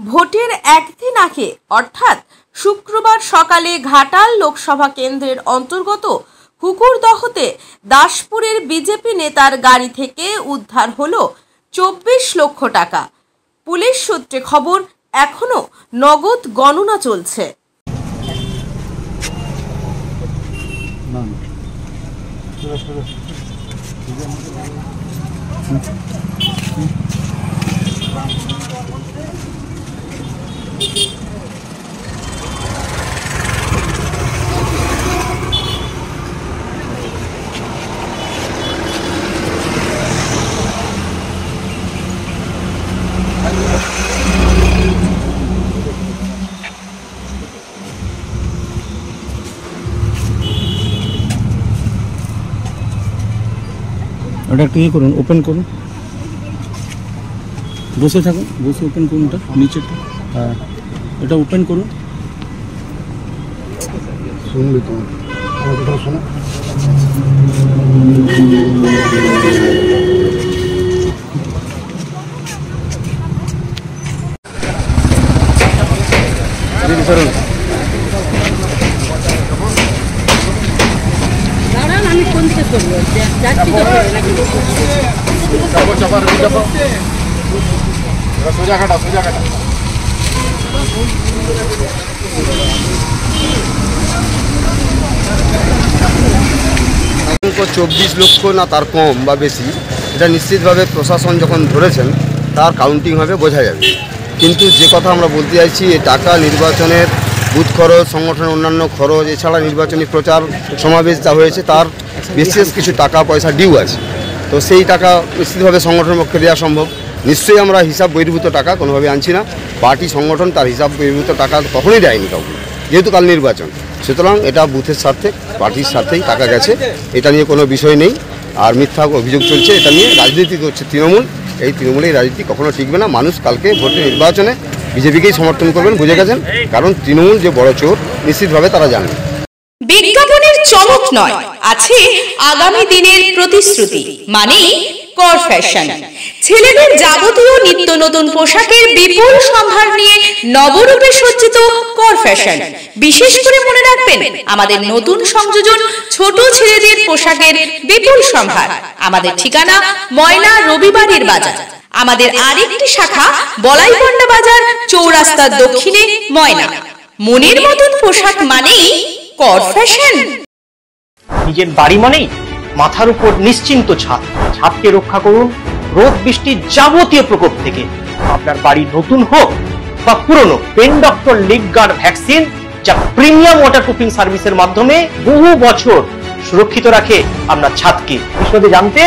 ভোটের একদিন আগে অর্থাৎ শুক্রবার সকালে ঘাটাল লোকসভা কেন্দ্রের অন্তর্গত হুকুরদহতে দাসপুরের বিজেপি নেতার গাড়ি থেকে উদ্ধার হলো 24 লক্ষ টাকা। পুলিশ সূত্রে খবর, এখনো নগদ গণনা চলছে। ওটা একটু ইয়ে করুন, ওপেন করুন, বসে থাকুন, বসে ওপেন করুন, ওটা নিচেটা, হ্যাঁ এটা ওপেন করুন। শুনবি তো আমার কথা শোনো। আমি কোন থেকে করবো যাচ্ছি তো সোজা কাটা 24 লক্ষ না তার কম বা বেশি, এটা নিশ্চিতভাবে প্রশাসন যখন ধরেছেন তার কাউন্টিং হবে, বোঝা যাবে। কিন্তু যে কথা আমরা বলতে চাইছি, এই টাকা নির্বাচনের বুথ খরচ, সংগঠনের অন্যান্য খরচ, এছাড়া নির্বাচনী প্রচার সমাবেশ যা হয়েছে তার বিশেষ কিছু টাকা পয়সা ডিউ আছে। তো সেই টাকা নিশ্চিতভাবে সংগঠনের পক্ষে দেওয়া সম্ভব। নিশ্চয়ই আমরা হিসাব বহির্ভূত টাকা কোনোভাবে আনছি না। পার্টি সংগঠন তার হিসাব বহির্ভূত টাকা কখনোই দেয়নি কাউকে, যেহেতু কাল নির্বাচন। সুতরাং এটা বুথের স্বার্থে, পার্টির স্বার্থেই টাকা গেছে, এটা নিয়ে কোনো বিষয় নেই। আর মিথ্যা অভিযোগ চলছে, এটা নিয়ে রাজনীতি করছে তৃণমূল। এই তৃণমূলের রাজনীতি কখনো টিকবে না। মানুষ কালকে ভোটের নির্বাচনে বিজেপিকেই সমর্থন করবেন, বুঝে গেছেন। কারণ তৃণমূল যে বড় চোর নিশ্চিতভাবে তারা জানে। বিজ্ঞাপনের চমক নয়, আছে আগামী দিনের প্রতিশ্রুতি, মানে কর ফ্যাশন। ছেলেদের যাবতীয় নিত্য নতুন পোশাকের বিপুল সম্ভার নিয়ে নবরূপে সজ্জিত কর ফ্যাশন। বিশেষ করে মনে রাখবেন, আমাদের নতুন সংযোজন ছোট ছেলেদের পোশাকের বিপুল সম্ভার। আমাদের ঠিকানা ময়না রবিবারের বাজার। আমাদের আরেকটি শাখা বলাইপন্ডা বাজার, চৌরাস্তার দক্ষিণে ময়না। মনের মতন পোশাক মানেই কর ফ্যাশন। নিজের বাড়ি মানেই মাথার উপর নিশ্চিন্ত ছাদ। ছাদকে রক্ষা করুন রোদ বৃষ্টির যাবতীয় প্রকোপ থেকে। আপনার বাড়ি নতুন হোক বা পুরনো, পেন ডক্টর লিগ গার্ড ভ্যাকসিন, যা প্রিমিয়াম ওয়াটারপ্রুফিং সার্ভিসের মাধ্যমে বহু বছর সুরক্ষিত রাখে আপনার ছাদকে। বিশদে জানতে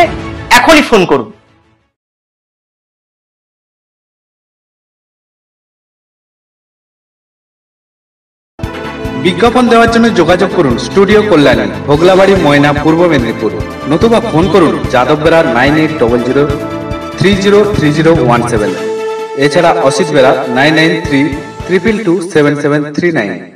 এখনই ফোন করুন। বিজ্ঞাপন দেওয়ার জন্য যোগাযোগ করুন স্টুডিও কল্যাণী, ভোগলাবাড়ি, ময়না, পূর্ব মেদিনীপুর। নতুবা ফোন করুন যাদববেড়া 9800303017। এছাড়া অসিত বেড়া 9932227739।